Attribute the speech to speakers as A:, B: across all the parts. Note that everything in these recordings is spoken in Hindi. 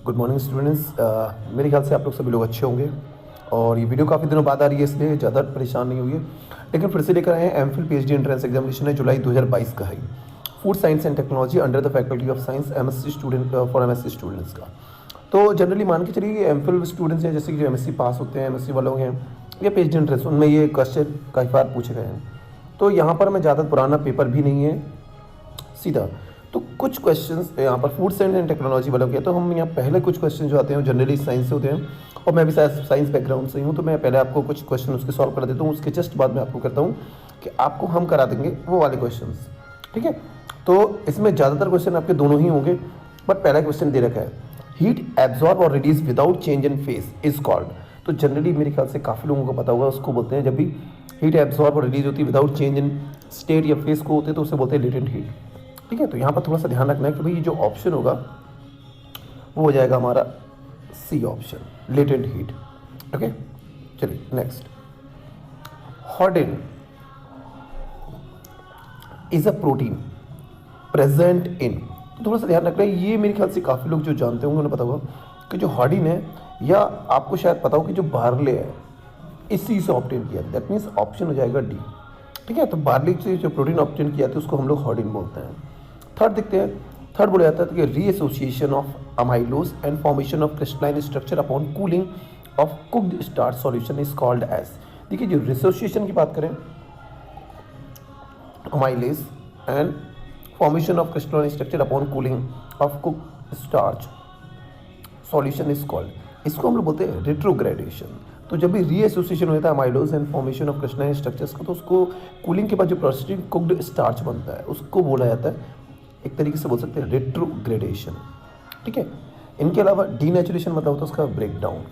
A: Good morning students. मेरे ख्याल से आप लोग सभी लोग अच्छे होंगे और ये वीडियो काफ़ी दिनों बाद आ रही है, इसलिए ज़्यादा परेशान नहीं हुई है। लेकिन फिर से लेकर आए हैं एमफिल पीएचडी एंट्रेंस एग्जामिनेशन है, जुलाई 2022 का है। Food science and technology under the faculty of science MSc student for MSc students का। तो जनरली मान के चलिए एमफिल स्टूडेंट्स हैं, जैसे कि जो एमएससी पास होते हैं, एमएससी वालों हैं या पीएचडी एंट्रेंस, उनमें ये क्वेश्चन कई बार पूछे गए हैं। तो यहाँ पर मैं ज़्यादा पुराना पेपर भी नहीं है सीधा, तो कुछ क्वेश्चंस यहाँ पर फूड साइंस एंड टेक्नोलॉजी वालों के, तो हम यहाँ पहले कुछ क्वेश्चन जो आते हैं जनरली साइंस से होते हैं और मैं भी साइंस बैकग्राउंड से ही हूँ, तो मैं पहले आपको कुछ क्वेश्चन उसके सॉल्व कर देता हूँ। उसके जस्ट बाद में आपको कहता हूँ कि आपको हम करा देंगे वो वाले क्वेश्चन, ठीक है। तो इसमें ज़्यादातर क्वेश्चन आपके दोनों ही होंगे, बट पहला क्वेश्चन दे रखा है हीट एब्जॉर्ब और reduce without change in face is called. तो जनरली मेरे ख्याल से काफ़ी लोगों को पता होगा, उसको बोलते हैं जब भी हीट एब्जॉर्ब और रिलीज होती है विदाउट चेंज इन स्टेट या फेस को होते हैं तो उसे बोलते हैं लेटेंट हीट, ठीक है। तो यहाँ पर थोड़ा सा ध्यान रखना है कि भाई जो ऑप्शन होगा वो हो जाएगा हमारा C option, latent heat. Okay, चलिए next. Hordein is a protein present in, थोड़ा सा ध्यान रखना है। ये मेरे ख्याल से काफ़ी लोग जो जानते होंगे उन्हें पता होगा कि जो हॉर्डिन है, या आपको शायद पता हो कि जो बार्ले है इसी से ऑब्टेन किया, दैट मीन्स ऑप्शन हो जाएगा डी, ठीक है। तो बार्ली से जो प्रोटीन ऑब्टेन किया था उसको हम लोग हॉर्डिन बोलते हैं। थर्ड देखते हैं, थर्ड बोला जाता है कि reassociation of amylose and formation of crystalline structure upon cooling of cooked starch solution is called age. देखिए जो रिसोसिएशन की बात करें, amylase and formation of crystalline structure upon cooling of cooked starch solution is called, इसको हम लोग बोलते हैं रेट्रोग्रेडेशन। तो जब भी रीएसोसिएशन होता है amylose and formation of crystalline structures का, तो उसको कूलिंग के बाद जो प्रोसेसिंग कुक्ड स्टार्च बनता है उसको बोला जाता है, एक तरीके से बोल सकते हैं रेट्रोग्रेडेशन, ठीक है। इनके अलावा डीनेचुरेशन मतलब होता है उसका ब्रेकडाउन।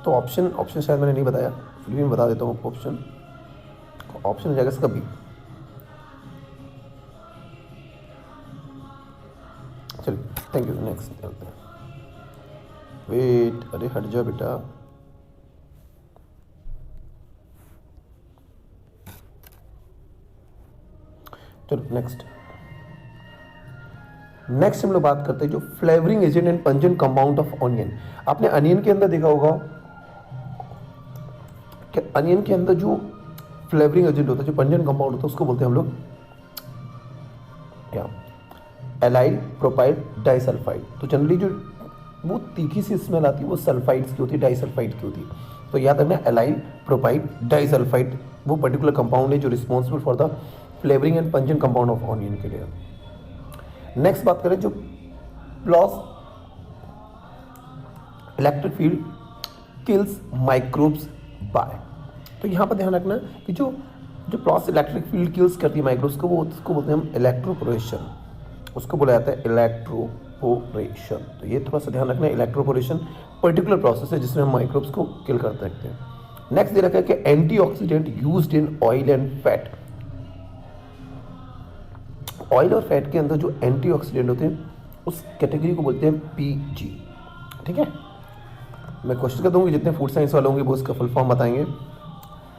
A: तो ऑप्शन शायद मैंने नहीं बताया, फिर भी मैं बता देता हूँ आपको। ऑप्शन हो जाएगा इसका बी। चलिए थैंक यू, नेक्स्ट। वेट, अरे हट जा बेटा। चलो नेक्स्ट हम लोग बात करते हैं जो flavouring agent and pungent compound of onion. आपने अनियन के अंदर देखा होगा कि अनियन के अंदर जो फ्लेवरिंग एजेंट होता है, जो पंजेंट कंपाउंड होता है, उसको बोलते हैं हम लोग क्या, एलाइल प्रोपाइल डाइसल्फाइड। तो जनरली जो वो तीखी सी स्मेल आती है वो सल्फाइड्स की होती है, डाइसल्फाइड की होती है। तो याद रखना एलाइल प्रोपाइल डाइसल्फाइड वो पर्टिकुलर कंपाउंड है जो responsible for the flavouring and pungent compound of onion के लिए। नेक्स्ट बात करें जो plus electric field kills microbes by. तो यहाँ पर ध्यान रखना कि जो प्लस इलेक्ट्रिक फील्ड किल्स करती है माइक्रोब्स को, वो उसको बोलते हैं हम इलेक्ट्रोपोरेशन, उसको बोला जाता है इलेक्ट्रोपोरेशन। तो ये थोड़ा सा ध्यान रखना है, इलेक्ट्रोपोरेशन पर्टिकुलर प्रोसेस है जिसमें हम माइक्रोब्स को किल कर सकते हैं। नेक्स्ट दे रखा है कि antioxidant used in oil and fat. Oil और फैट के अंदर जो एंटीऑक्सीडेंट होते हैं उस कैटेगरी को बोलते हैं पीजी, ठीक है। मैं कोशिश करता हूँ कि जितने फूड साइंस वाले होंगे वो इसका फुल फॉर्म बताएंगे,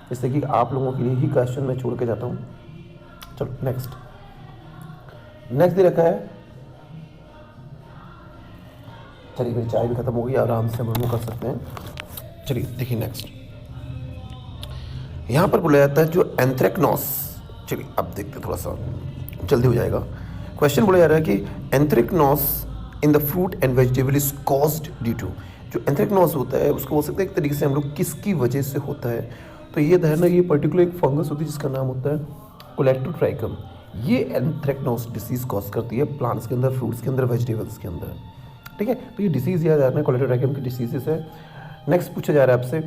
A: जिससे कि आप लोगों के लिए ही क्वेश्चन मैं छोड़ के जाता हूँ। चलो नेक्स्ट दे रखा है, चलिए मेरी चाय भी खत्म हो गई, आराम से हम लोग कर सकते हैं। चलिए देखिए नेक्स्ट, यहाँ पर बोला जाता है जो एंथ्रेक्नोस। चलिए अब देखते हैं, थोड़ा सा जल्दी हो जाएगा। क्वेश्चन बोला जा रहा है कि anthracnose in the fruit and vegetable is caused due to. जो एंथ्रेक्नोस होता है उसको बोल सकते हैं एक तरीके से हम लोग किसकी वजह से होता है। तो ये धरना, ये पर्टिकुलर एक फंगस होती है जिसका नाम होता है कोलेक्टोट्राइकम। ये एंथ्रेक्नोस डिसीज कॉज करती है प्लांट्स के अंदर, फ्रूट्स के अंदर, वेजिटेबल्स के अंदर, ठीक है। तो ये डिसीज याद रखना है, कोलेक्टोट्राइकम की डिसीजेस है। नेक्स्ट पूछा जा रहा है आपसे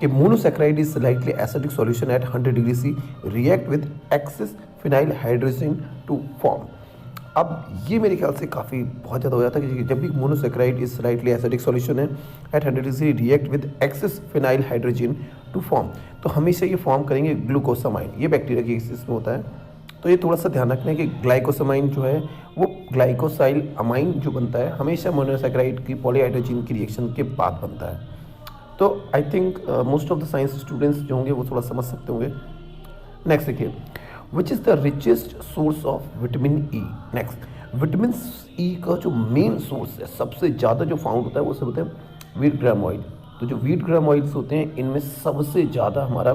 A: कि monosaccharide is slightly acidic solution at 100 degree C react with excess phenyl hydrogen to form. अब ये मेरे ख्याल से काफ़ी बहुत ज़्यादा हो जाता है कि जब भी monosaccharide is slightly acidic solution है at 100 degree C react with excess phenyl hydrogen to form, तो हमेशा ये फॉर्म करेंगे ग्लूकोसामाइन। ये बैक्टीरिया की केसेस में होता है, तो ये थोड़ा सा ध्यान रखना है कि ग्लाइकोसामाइन जो है वो ग्लाइकोसाइल अमाइन जो बनता है हमेशा मोनोसैकेराइड की पॉलीहाइड्रोजन की रिएक्शन के बाद बनता है। तो I think most of the science students जो होंगे वो थोड़ा समझ सकते होंगे। नेक्स्ट देखिए, विच is the richest source of vitamin E. Next, vitamin E का जो मेन सोर्स है, सबसे ज़्यादा जो फाउंड होता है वो सब होते हैं व्हीट ग्राम ऑयल। तो जो व्हीट ग्राम ऑयल्स होते हैं इनमें सबसे ज़्यादा हमारा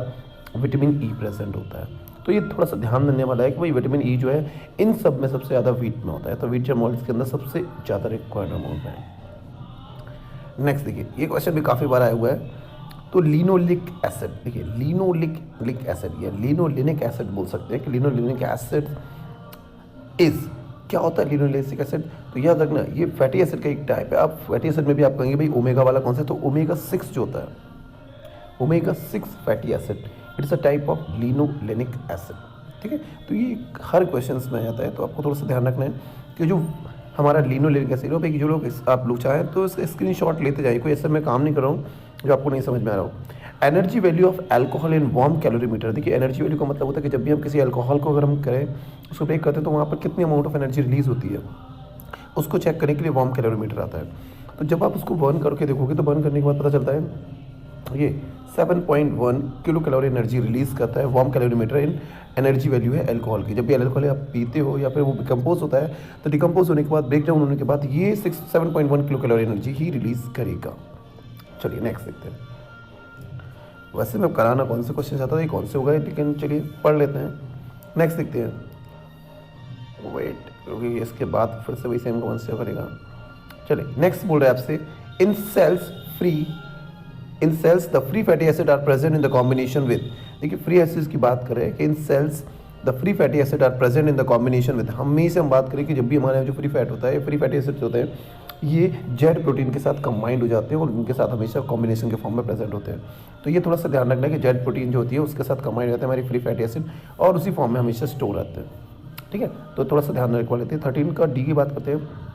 A: विटामिन ई प्रेजेंट होता है। तो ये थोड़ा सा ध्यान देने वाला है कि भाई विटामिन ई जो है इन सब में सबसे ज़्यादा व्हीट में होता है, तो व्हीट ग्राम ऑयल्स के अंदर सबसे ज़्यादा रिक्वायर्ड अमाउंट है। नेक्स्ट देखिए, ये क्वेश्चन भी काफ़ी बार आया हुआ है। तो लिनोलिक एसिड, देखिए लिनोलिक एसिड या लिनोलिनिक एसिड बोल सकते हैं कि लिनोलिनिक एसिड इज क्या होता है लिनोलिक एसिड। तो याद रखना ये फैटी एसिड का एक टाइप है। आप फैटी एसिड में भी आप कहेंगे भाई ओमेगा वाला कौन सा, तो ओमेगा 6 जो होता है, omega 6 fatty acid, it is a type of linolenic acid. ठीक है, तो ये हर क्वेश्चन में आ जाता है, तो आपको थोड़ा सा ध्यान रखना है कि जो हमारा लिनोलिनिक एसिड हो भाई, जो लोग आप लोग चाहें तो इसका स्क्रीनशॉट लेते जाइए, कोई ऐसा मैं काम नहीं कर रहा हूँ जो आपको नहीं समझ में आ रहा हो। Energy value of alcohol in warm calorimeter, देखिए एनर्जी वैल्यू का मतलब होता है कि जब भी हम किसी अल्कोहल को अगर हम करें, उसको ब्रेक करते हैं तो वहाँ पर कितनी अमाउंट ऑफ एनर्जी रिलीज होती है, उसको चेक करने के लिए वार्म कैलोरीमीटर आता है। तो जब आप उसको बर्न करके देखोगे तो बर्न करने के बाद पता चलता है ये 7.1 किलो कैलोरी एनर्जी रिलीज करता है वार्म कैलोरीमीटर इन एनर्जी वैल्यू है अल्कोहल की। जब भी अल्कोहल आप पीते हो या फिर वो डिकम्पोज होता है, तो डिकम्पोज होने के बाद, ब्रेक डाउन होने के बाद ये 7.1 किलो कैलोरी एनर्जी ही रिलीज करेगा। चलिए नेक्स्ट देखते हैं। वैसे मैं कराना कौन से क्वेश्चन चाहता था, ये कौन से होगा, लेकिन चलिए पढ़ लेते हैं। नेक्स्ट देखते हैं। वेट, क्योंकि इसके बाद फिर से वही सेम कौन से करेगा। चलिए नेक्स्ट बोल रहे हैं आपसे, in cells the free fatty acid are present in the combination with, देखिए फ्री एसिड्स की बात करें कि in cells the free fatty acid are present in the combination with, हमेशा हम बात करें कि जब भी हमारे जो फ्री फैट होता है, फ्री फैटी एसिड्स होते हैं, ये जेड प्रोटीन के साथ कंबाइंड हो जाते हैं और उनके साथ हमेशा कॉम्बिनेशन के फॉर्म में प्रेजेंट होते हैं। तो ये थोड़ा सा ध्यान रखना है कि जेड प्रोटीन जो होती है उसके साथ कंबाइंड रहते हैं हमारी फ्री फैटी एसिड और उसी फॉर्म में हमेशा स्टोर रहते हैं। ठीक है, तो थोड़ा सा ध्यान रखवा लेते हैं। 13 का डी की बात करते हैं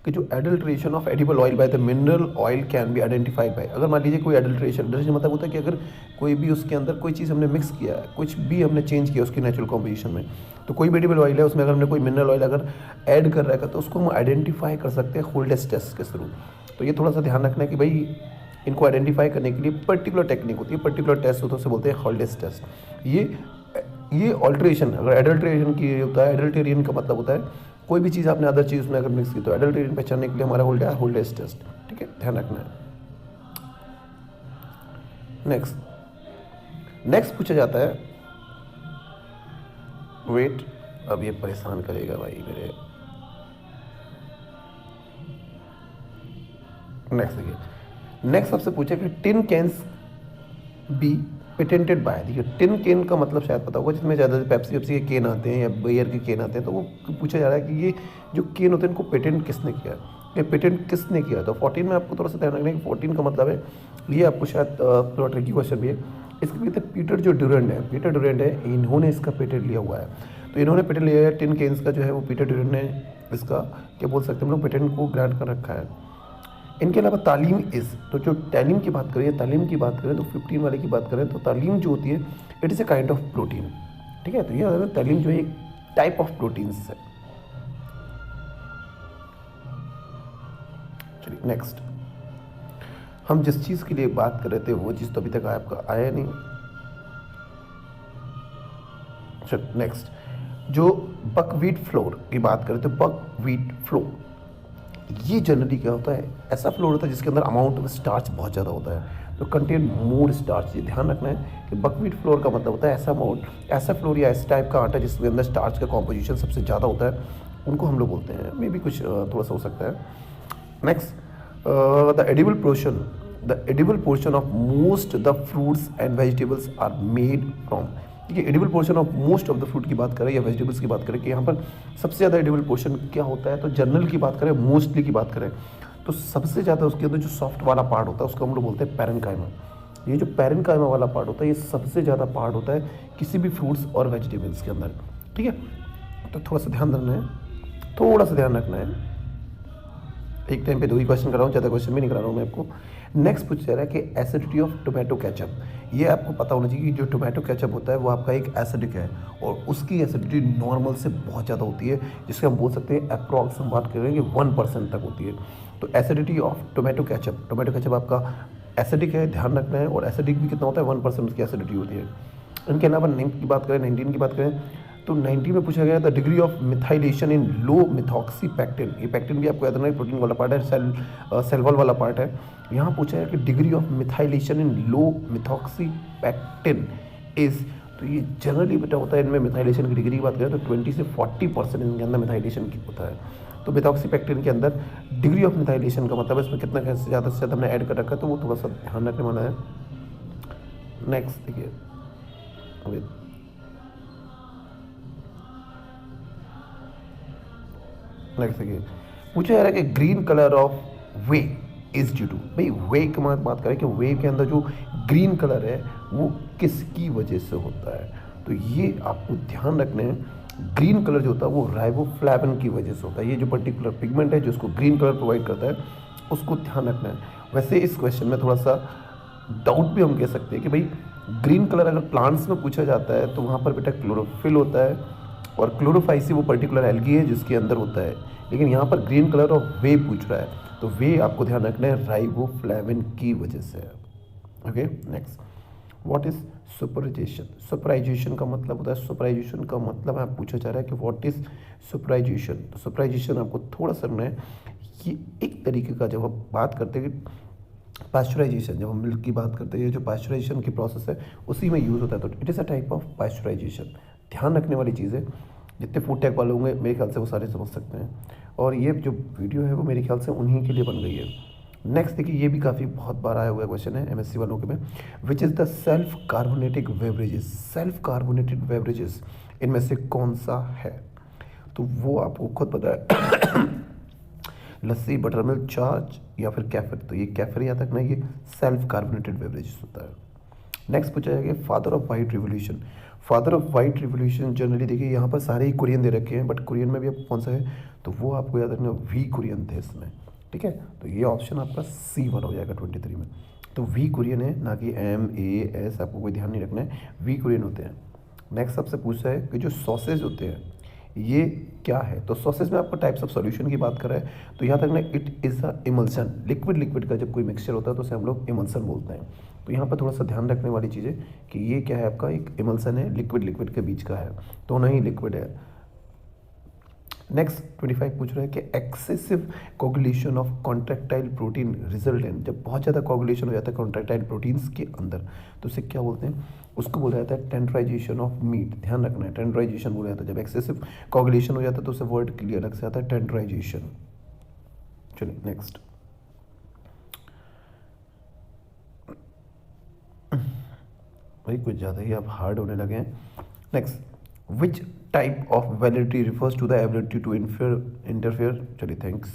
A: कि जो adulteration of edible oil by the mineral oil can be identified by, अगर मान लीजिए कोई एडल्ट्रेशन मतलब होता है कि अगर कोई भी उसके अंदर कोई चीज़ हमने मिक्स किया है, कुछ भी हमने चेंज किया उसकी नेचुरल कॉम्पोजिशन में, तो कोई भी एडिबल ऑयल है उसमें अगर हमने कोई मिनरल ऑयल अगर ऐड कर रखा है तो उसको हम आइडेंटिफाई कर सकते हैं होल्डेस टेस्ट के थ्रू। तो ये थोड़ा सा ध्यान रखना है कि भाई इनको आइडेंटिफाई करने के लिए पर्टिकुलर टेक्निक होती है, पर्टिकुलर टेस्ट होता है, उसे बोलते हैं होल्डेस टेस्ट। ये ऑल्ट्रेशन अगर एडल्ट्रेशन की होता है, एडल्टेरियन का मतलब होता है कोई भी चीज़ आपने अदर चीज़ में अगर मिक्स की, तो एडल्टेरियन पहचानने के लिए हमारा होल्डेस टेस्ट। ठीक है, ध्यान रखना है। नेक्स्ट पूछा जाता है, वेट अब ये परेशान करेगा भाई मेरे। नेक्स्ट सबसे पूछा कि tin cans be patented by, देखिए टिन केन का मतलब शायद पता होगा, जिसमें ज़्यादा पेप्सी के केन आते हैं या बियर के केन आते हैं, तो वो पूछा जा रहा है कि ये जो केन होते हैं इनको पेटेंट किसने किया, ये पेटेंट किसने किया। तो 14 में आपको थोड़ा सा ध्यान रखना है कि 14 का मतलब है, ये आपको शायद थोड़ा ट्रिकी क्वेश्चन भी है। इसके पीछे पीटर ड्यूरेंट है, इन्होंने इसका पेटेंट लिया हुआ है। तो इन्होंने पेटेंट लिया है टिन केन्स का जो है वो पीटर ड्यूरेंट ने इसका क्या बोल सकते हैं हम लोग पेटेंट को ग्रांट कर रखा है। इनके अलावा तालीम तो जो तालीम की बात करें तो 15 वाले की बात करें तो तालीम जो होती है it is a kind of protein. ठीक है, तो ये तालीम जो है एक टाइप ऑफ प्रोटीन्स है। चलिए नेक्स्ट, हम जिस चीज़ के लिए बात कर रहे थे वो चीज़ तो अभी तक आपका आया नहीं। चलिए नेक्स्ट, जो बकव्हीट फ्लोर की बात करें तो बकव्हीट फ्लोर ये जनरली क्या होता है, ऐसा फ्लोर होता है जिसके अंदर अमाउंट ऑफ स्टार्च बहुत ज़्यादा होता है, तो कंटेन मोर स्टार्च। ये ध्यान रखना है कि बकव्हीट फ्लोर का मतलब होता है ऐसा फ्लोर या ऐसा टाइप का आटा जिसके अंदर स्टार्च का कॉम्पोजिशन सबसे ज़्यादा होता है, उनको हम लोग बोलते हैं। मे भी कुछ थोड़ा सा हो सकता है। Next, the edible portion of most the fruits and vegetables are made from, देखिए edible portion of most of the fruit की बात करें या वेजिटेबल्स की बात करें कि यहाँ पर सबसे ज़्यादा एडिबल पोर्शन क्या होता है, तो जनरल की बात करें, मोस्टली की बात करें तो सबसे ज़्यादा उसके अंदर जो सॉफ्ट वाला पार्ट होता है उसको हम लोग बोलते हैं पैरेन्काइमा। ये जो पैरेन्काइमा वाला पार्ट होता है ये सबसे ज़्यादा पार्ट होता है किसी भी फ्रूट्स और वेजिटेबल्स के अंदर। ठीक है, तो थोड़ा सा ध्यान रखना है। एक टाइम पे 2 ही क्वेश्चन कर रहा हूँ, ज़्यादा क्वेश्चन भी नहीं करा रहा हूँ मैं आपको। नेक्स्ट पूछा जा रहा है कि एसिडिटी ऑफ टोमेटो केचप, ये आपको पता होना चाहिए कि जो टोमेटो केचप होता है वो आपका एक एसिडिक है और उसकी एसिडिटी नॉर्मल से बहुत ज़्यादा होती है, जिससे हम बोल सकते हैं अप्रॉक्स हम बात करेंगे 1% तक होती है। तो एसिडिटी ऑफ टोमेटो केचप आपका एसिडिक है, ध्यान रखना है, और एसिडिक भी कितना होता है 1% उसकी एसिडिटी होती है। इनके अलावा 19 की बात करें तो 90 में पूछा गया the degree of methylation in low methoxy pectin. ये पैक्टिन भी आपको याद रखना है, प्रोटीन वाला पार्ट है, सेल वॉल वाला पार्ट है। यहाँ पूछा है कि degree of methylation in low methoxy pectin is, तो ये जनरली बेटा होता है इनमें मिथाइलेशन की डिग्री की बात करें तो 20 से 40% इनके अंदर मिथाइलेशन की होता है। तो मिथॉक्सीपैक्टिन के अंदर डिग्री ऑफ मिथाइलेशन का मतलब इसमें कितना ज़्यादा से ज़्यादा हमने ऐड कर रखा है, तो वो थोड़ा सा ध्यान रखने वाला है। नेक्स्ट देखिए, नेक्स्ट देखिए पूछा जा रहा है कि green colour of whey is due to, भाई वे की बात करें कि वे के अंदर जो ग्रीन कलर है वो किसकी वजह से होता है, तो ये आपको ध्यान रखने हैं। ग्रीन कलर जो होता है वो राइबोफ्लेविन की वजह से होता है। ये जो पर्टिकुलर पिगमेंट है जो उसको ग्रीन कलर प्रोवाइड करता है उसको ध्यान रखना है। वैसे इस क्वेश्चन में थोड़ा सा डाउट भी हम कह सकते हैं कि भाई ग्रीन कलर अगर प्लांट्स में पूछा जाता है तो वहाँ पर बेटा क्लोरोफिल होता है और क्लोरोफाइसी वो पर्टिकुलर एल्गी है जिसके अंदर होता है, लेकिन यहाँ पर ग्रीन कलर और वे पूछ रहा है तो वे आपको ध्यान रखना है राइबोफ्लेविन की वजह से है। Okay next, what is suberization. Suberization का मतलब होता है, सुपराइजेशन का मतलब आप पूछा जा रहा है कि व्हाट इज सुपराइजेशन। तो सुपराइजेशन आपको थोड़ा समझना है, ये एक तरीके का जब आप बात करते हैं पास्चराइजेशन, जब हम मिल्क की बात करते हैं जो पास्चराइजेशन की प्रोसेस है उसी में यूज़ होता है, तो it is a type of pasteurisation. ध्यान रखने वाली चीज़ है, जितने फूड टेक वाले होंगे मेरे ख्याल से वो सारे समझ सकते हैं, और ये जो वीडियो है वो मेरे ख्याल से उन्हीं के लिए बन गई है। नेक्स्ट देखिए, ये भी काफ़ी बहुत बार आया हुआ क्वेश्चन है एमएससी वालों के में, which is the self carbonated beverages. Self carbonated beverages इनमें से कौन सा है, तो वो आपको खुद पता है लस्सी, बटर मिल्क, छाछ या फिर कैफिर। तो ये कैफिर याद रखना, ये सेल्फ कार्बोनेटेड बेवरेजेस होता है। नेक्स्ट पूछा जाएगा father of white revolution. Father of white revolution generally देखिए यहाँ पर सारे ही कुरियन दे रखे हैं, बट कुरियन में भी आप कौन सा है, तो वो आपको याद रखना वी कुरियन थे इसमें, ठीक है। तो ये ऑप्शन आपका C1 हो जाएगा 23 में। तो वी कुरियन है, ना कि MAS, आपको कोई ध्यान नहीं रखना है, वी कुरियन होते हैं। नेक्स्ट आपसे पूछा है कि जो सॉसेज होते हैं ये क्या है, तो सॉसेज में आपको टाइप्स ऑफ सॉल्यूशन की बात कर रहा है, तो याद रखना it is a emulsion. Liquid liquid का जब कोई मिक्सचर होता है तो उसे हम लोग इमल्सन बोलते हैं। तो यहाँ पर थोड़ा सा ध्यान रखने वाली चीज़ है कि ये क्या है, आपका एक इमल्सन है, लिक्विड लिक्विड के बीच का है, तो नहीं लिक्विड है। नेक्स्ट 25 पूछ रहा है कि excessive coagulation of contractile protein result in, जब बहुत ज़्यादा कोगुलेशन हो जाता है कॉन्ट्रैक्टाइल प्रोटीन्स के अंदर तो उसे क्या बोलते हैं, उसको बोला जाता है टेंडराइजेशन ऑफ मीट। ध्यान रखना है, टेंडराइजेशन बोला जाता है जब एक्सेसिव कोगुलेशन हो जाता है, तो उसे वर्ड क्लियर अलग से आता है टेंडराइजेशन। चलिए नेक्स्ट, भाई कुछ ज़्यादा ही आप हार्ड होने लगे हैं। Next, which type of validity refers to the ability to interfere. चलिए थैंक्स।